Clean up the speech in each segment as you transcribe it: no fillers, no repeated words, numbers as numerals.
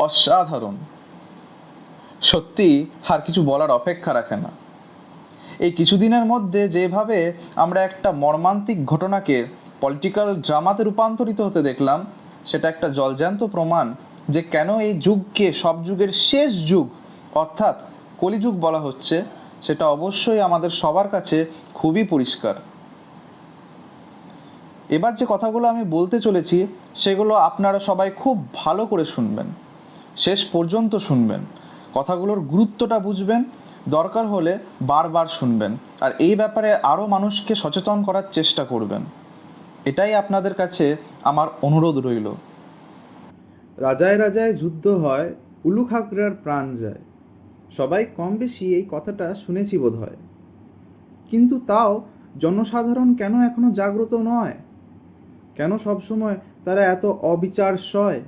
অসাধারণ। সত্যি আর কিছু বলার অপেক্ষা রাখে না। এই কিছুদিনের মধ্যে যেভাবে আমরা একটা মর্মান্তিক ঘটনাকে পলিটিক্যাল ড্রামাতে রূপান্তরিত হতে দেখলাম, সেটা একটা জলজ্যান্ত প্রমাণ যে কেন এই যুগকে সব যুগের শেষ যুগ অর্থাৎ কলিযুগ বলা হচ্ছে। সেটা অবশ্যই আমাদের সবার কাছে খুবই পরিষ্কার। এবার যে কথাগুলো আমি বলতে চলেছি সেগুলো আপনারা সবাই খুব ভালো করে শুনবেন, শেষ পর্যন্ত শুনবেন, কথাগুলোর গুরুত্বটা বুঝবেন, দরকার হলে বারবার শুনবেন, আর এই ব্যাপারে আরও মানুষকে সচেতন করার চেষ্টা করবেন। এটাই আপনাদের কাছে আমার অনুরোধ রইল। রাজায় রাজায় যুদ্ধ হয়, উলু খাগড়ার প্রাণ যায়। সবাই কম বেশি এই কথাটা শুনেছি বোধ হয়। কিন্তু তাও জনসাধারণ কেন এখনো জাগ্রত নয়? কেন সবসময় তারা এত অবিচার সয়?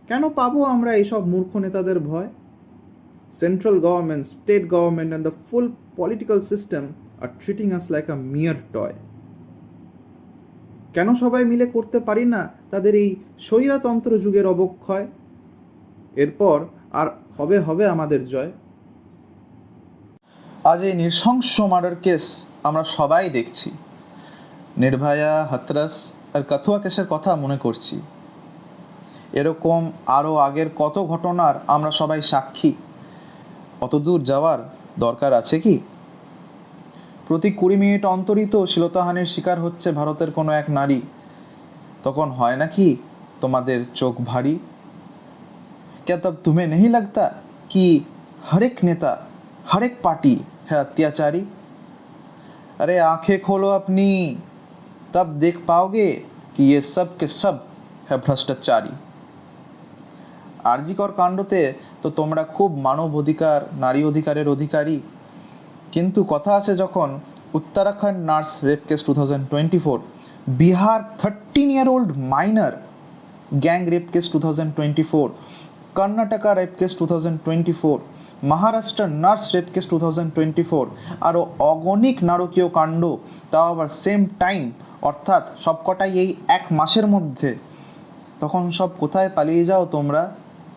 কেন পাবো আমরা এইসব মূর্খ নেতাদের ভয়? Central government, state government and the full political system are treating us like a mere toy. কেন সবাই মিলে করতে পারি না তাদের এই স্বৈরতন্ত্র যুগের অবক্ষয়? এরপর আর হবে হবে আমাদের জয়। আজ এই নৃশংস মার্ডার কেস আমরা সবাই দেখছি। নির্ভয়া, হাথরস আর কাথুয়া কেসের কথা মনে করছি। এরকম আরও আগের কত ঘটনার আমরা সবাই সাক্ষী। অত দূর যাওয়ার দরকার আছে কি? প্রতি 20 মিনিট অন্তরই তো শ্লীলতাহানির শিকার হচ্ছে ভারতের কোনো এক নারী। তখন হয় নাকি তোমাদের চোখ ভারী? क्या तब तुम्हें नहीं लगता कि हर एक नेता, हर एक पार्टी है अत्याचारी? अरे आंखें खोलो अपनी, तब देख पाओगे कि ये सब के सब है भ्रष्टाचारी। আরজিকর কাণ্ডতে তো তোমরা খুব মানব অধিকার, নারী অধিকারের অধিকারী, কিন্তু কথা আছে যখন Uttarakhand nurse rape case 2024, Bihar 13-year-old minor gang rape case 2024, Karnataka rape case 2024, Maharashtra nurse rape case 2024, আরও অগণিক নারকীয় কাণ্ড, তাও আবার সেম টাইম, অর্থাৎ সবকটাই এই এক মাসের মধ্যে। তখন সব কোথায় পালিয়ে যাও তোমরা,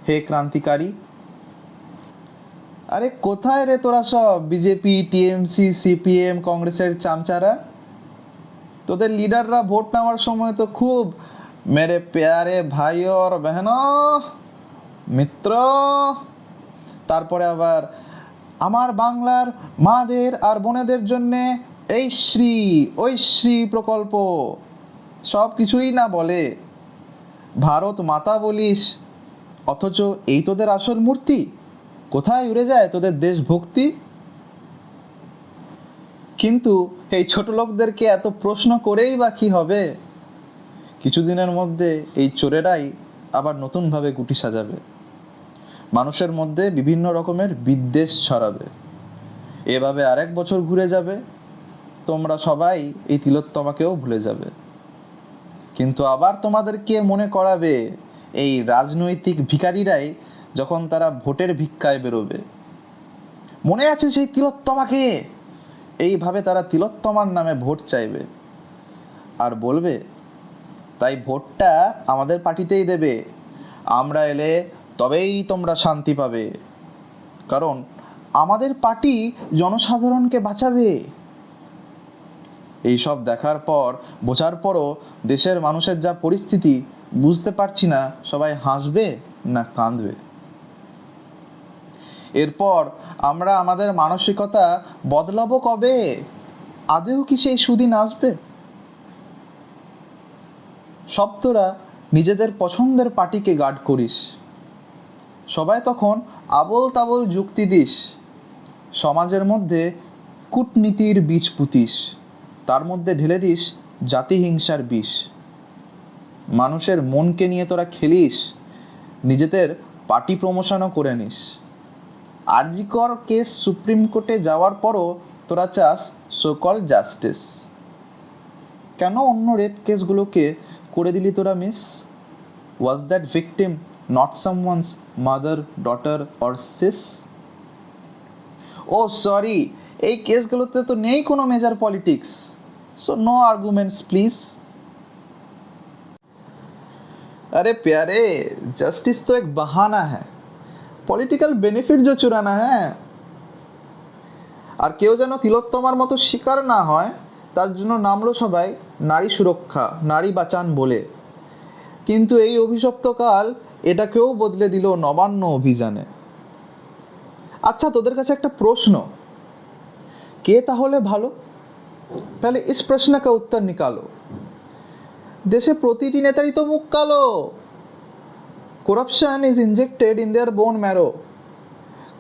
হে ক্রান্তিকারী? আরে কোথায় রে তোরা সব বিজেপি, টিএমসি, সিপিএম, কংগ্রেসের চামচারা? তোদের লিডাররা ভোট নেওয়ার সময় তো খুব মেরে প্যারে ভাই আর বেহনো, মিত্র, তারপরে আবার আমার বাংলার মাদের আর বোনেদের জন্যে এই শ্রী ওই শ্রী প্রকল্প, সব কিছুই না বলে। ভারত মাতা বলিস, অথচ এই তোদের আসল মূর্তি। কোথায় উড়ে যায় তোদের দেশভক্তি? কিন্তু এই ছোট লোকদেরকে এত প্রশ্ন করেই বা কী হবে? কিছুদিনের মধ্যে এই চোরেরাই আবার নতুনভাবে গুটি সাজাবে, মানুষের মধ্যে বিভিন্ন রকমের বিদ্বেষ ছড়াবে। এভাবে আরেক বছর ঘুরে যাবে, তোমরা সবাই এই তিলোত্তমাকেও ভুলে যাবে। কিন্তু আবার তোমাদেরকে মনে করাবে এই রাজনৈতিক ভিখারিরাই যখন তারা ভোটের ভিক্ষায় বেরোবে। মনে আছে সেই তিলোত্তমাকে? এইভাবে তারা তিলোত্তমার নামে ভোট চাইবে আর বলবে, তাই ভোটটা আমাদের পার্টিতেই দেবে, আমরা এলে তবেই তোমরা শান্তি পাবে, কারণ আমাদের পার্টি জনসাধারণকে বাঁচাবে। এইসব দেখার পর, বোঝার পরও দেশের মানুষের যা পরিস্থিতি, বুঝতে পারছি না সবাই হাসবে না কাঁদবে। এরপর আমরা আমাদের মানসিকতা বদলাবো কবে? আদেও কি সেই সুদিন আসবে? সব তোরা নিজেদের পছন্দের পার্টিকে গার্ড করিস, সবাই তখন আবল তাবল যুক্তি দিস, সমাজের মধ্যে কূটনীতির বীজ পুঁতিস, তার মধ্যে ঢেলে দিস জাতিহিংসার বিষ। মানুষের মনকে নিয়ে তোরা খেলিস, নিজেদের পার্টি প্রমোশনও করে নিস। আরজিকর কেস সুপ্রিম কোর্টে যাওয়ার পরও তোরা চাস সোকল জাস্টিস। কেন অন্য রেপ কেসগুলোকে করে দিলি তোরা miss? Was that victim not someone's mother, daughter or sis? Oh sorry, এই কেসগুলোতে তো নেই কোনো major politics, so no arguments please. अरे प्यारे, जस्टिस तो एक बहाना है, पॉलिटिकल बेनिफिट जो चुराना है। আর কেউ যেন তিলোত্তমার মতো শিকার না হয় তার জন্য নামলো সবাই নারী সুরক্ষা, নারী বাঁচান বলে। কিন্তু এই অভিশপ্ত কাল এটাকেও বদলে দিল নবান্ন অভিযানে। আচ্ছা, তোদের কাছে একটা প্রশ্ন, কে তাহলে ভালো? पहले इस प्रश्न का उत्तर निकालो। দেশে প্রতিটি নেতারই তো মুখ কালো। Corruption is injected in their bone marrow,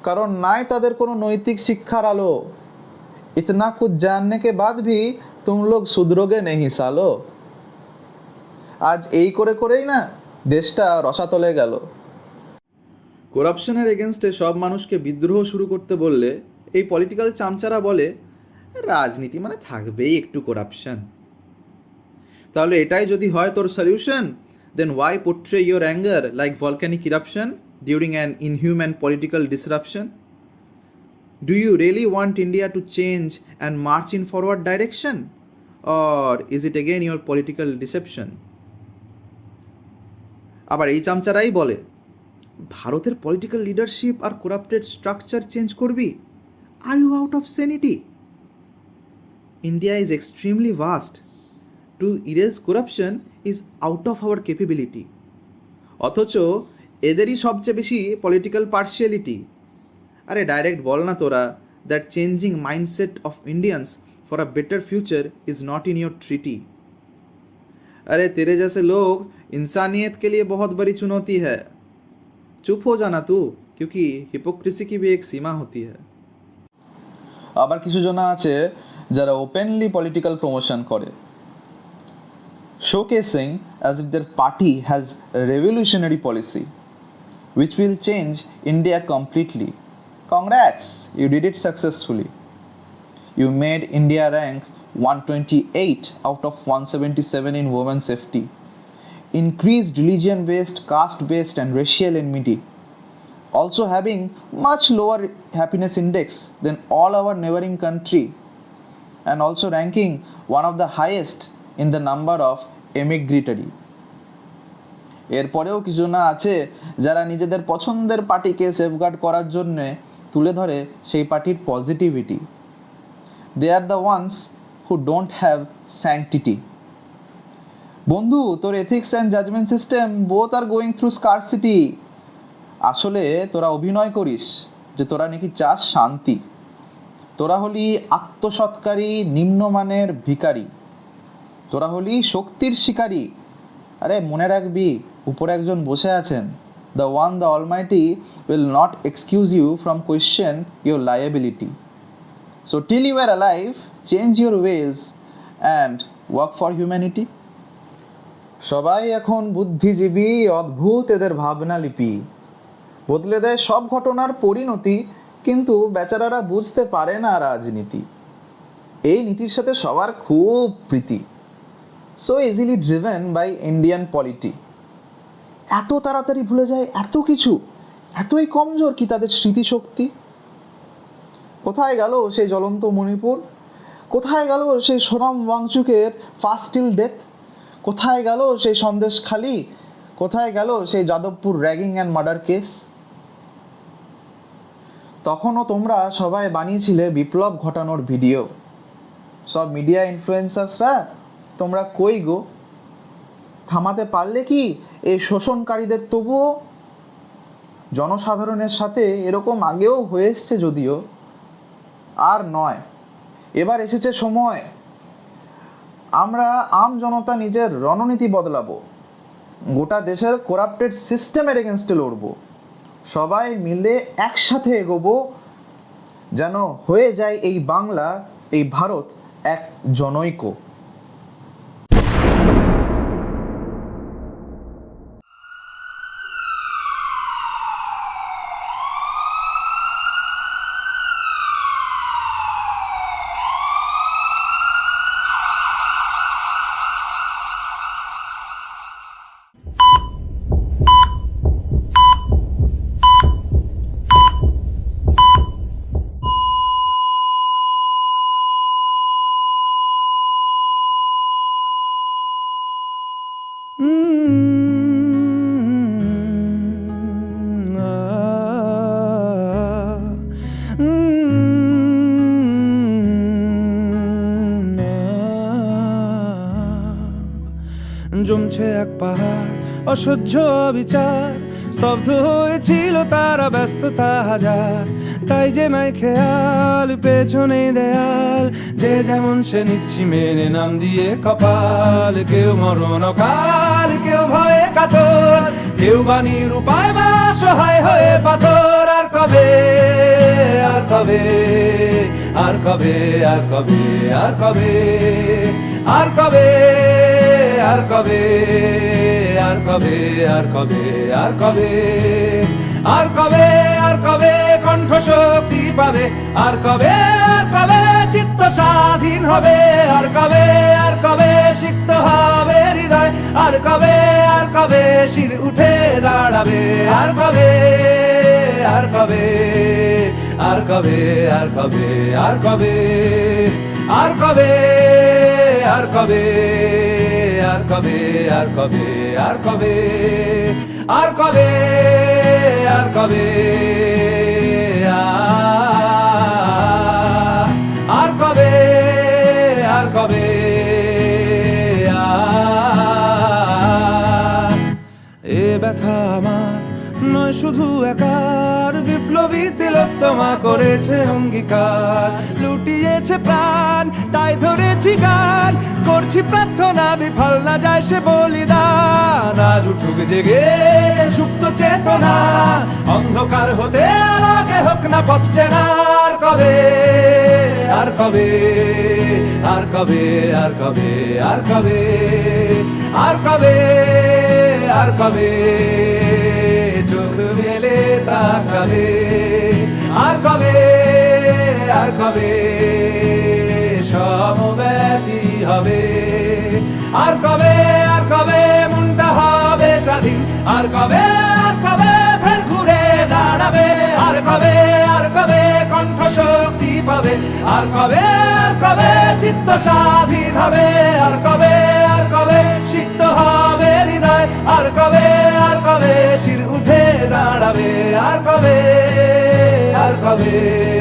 কারণ নাই তাদের কোনো নৈতিক শিক্ষার আলো। इतना कुछ जानने के बाद भी तुम लोग सुधरोगे नहीं सालो। আজ এই করে করেই না দেশটা রসাতলে গেল। করাপশনের এগেনস্টে সব মানুষকে বিদ্রোহ শুরু করতে বললে এই পলিটিক্যাল চামচারা বলে রাজনীতি মানে থাকবেই একটু করাপশন। তাহলে এটাই যদি হয় তোর solution, then why portray your anger like volcanic eruption during an inhuman political disruption? Do you really want India to change and march in forward direction? Or is it again your political deception? আবার এই চামচারাই বলে ভারতের political leadership আর corrupted structure change করবি? Are you out of sanity? India is extremely vast, to erase corruption is out of our capability. অথচ এদেরই সবচেয়ে বেশি পলিটিক্যাল পার্সিয়ালিটি। अरे डायरेक्ट बोलना तोरा that changing mindset of Indians for a better future is not in your treaty. अरे तेरे जैसे लोग इंसानियत के लिए बहुत बड़ी चुनौती है। चुप हो जाना तू, क्योंकि हिपोक्रेसी की भी एक सीमा होती है। আবার কিছু জনা আছে যারা ওপেনলি পলিটিক্যাল প্রমোশন করে, showcasing as if their party has a revolutionary policy which will change India completely. Congrats, you did it successfully. You made India rank 128 out of 177 in women's safety, increased religion-based, caste-based and racial enmity, also having much lower happiness index than all our neighboring country, and also ranking one of the highest in the number of emigratory. এরপরেও কিছু না আছে যারা নিজেদের পছন্দের পার্টিকে safeguard করার জন্যে তুলে ধরে সেই পার্টির positivity. They are the ones who don't have sanctity. বন্ধু, তোর ethics and judgement system both are going through scarcity. আসলে তোরা অভিনয় করিস যে তোরা নাকি চাস শান্তি। তোরা হলি আত্মসৎকারী নিম্নমানের ভিখারি, তোরা হলি শক্তির শিকারী। আরে মনে রাখবি, উপরে একজন বসে আছেন। The one, the Almighty, will not excuse you from question your liability. So till you are alive, change your ways and work for humanity. সবাই এখন বুদ্ধিজীবী, অদ্ভুত এদের ভাবনা লিপি, বদলে দেয় সব ঘটনার পরিণতি, কিন্তু বেচারারা বুঝতে পারে না রাজনীতি। এই নীতির সাথে সবার খুব প্রীতি, so easily driven by Indian polity. এত তাড়াতাড়ি ভুলে যায় এত কিছু, এতই কমজোর কি তাদের স্মৃতিশক্তি। কোথায় গেল সেই জ্বলন্ত মণিপুর? কোথায় গেল সেই সোনাম ওয়াংচুকের ফার্স্ট টিল ডেথ? কোথায় গেল সেই সন্দেশখালি? কোথায় গেল সেই Jadavpur ragging and murder case? তখনও তোমরা সবাই বানিয়েছিলে বিপ্লব ঘটানোর ভিডিও। সব মিডিয়া ইনফ্লুয়েন্সার্সরা তোমরা কই গো? থামাতে পারলে কি এই শোষণকারীদের? তবুও জনসাধারণের সাথে এরকম আগেও হয়ে এসছে যদিও, আর নয়। এবার এসেছে সময় আমরা আম জনতা নিজের রণনীতি বদলাবো, গোটা দেশের করাপ্টেড সিস্টেমের এগেনস্টে লড়বো, সবাই মিলে একসাথে এগোবো, যেন হয়ে যায় এই বাংলা, এই ভারত এক জনৈক। পাহাড়, অসহ্য বিচার, স্তব্ধ হয়েছিল তারা, ব্যস্ততা হাজার। তাই যে নাই খেয়াল, পেছনে দেয়াল, যে যেমন সে নিচ্ছি মেনে নাম দিয়ে কপাল। কেউ মরণ কাল, কেউ ভয়ে কাতর, কেউ বাণীর উপায় বা সহায় হয়ে পাথর। আর কবে, আর কবে, আর কবে, আর কবে, আর কবে, আর কবে, আর কবে, আর কবে, আর কবে, আর কবে, আর কবে, আর কবে কণ্ঠ শক্তি পাবে, আর কবে, আর কবে চিত্ত স্বাধীন হবে, আর কবে, আর কবে সিক্ত হবে হৃদয়, আর কবে, আর কবে শির উঠে দাঁড়াবে, আর কবে, আর কবে, আর কবে, আর কবে, আর কবে, আর কবে, আর কবে, আর কবে, আর কবে, আর কবে, আর কবে, আর কবে, আর কবে, আর কবে, এ ব্যথা আমার নয় শুধু একার, বিপ্লবী তিলোত্তমা করেছে অঙ্গীকার, লুটিয়েছে প্রাণ তাই ধরেছি গান, করছি প্রার্থনা বিফল না যায় সে বলিদান। আজ উঠুক জেগে সুপ্ত চেতনা, অন্ধকার হতে আলোকে হোক না পথ চেনা। আর কবে, আর কবে, আর কবে, আর কবে, আর কবে, আর কবে, আর কবে চোখ মেলে তাকাবে, আর কবে, আর কবে সমব্যথী হবে, আর কবে, আর কবে মনটা হবে স্বাধীন, আর কবে, আর কবে ফের ঘুরে দাঁড়াবে, আর কবে, আর কবে কণ্ঠ শক্তি পাবে, আর কবে, আর কবে চিত্ত স্বাধীন হবে, আর কবে, আর কবে সিক্ত হবে হৃদয়, আর কবে, আর কবে শির উঠে দাঁড়াবে, আর কবে, আর কবে।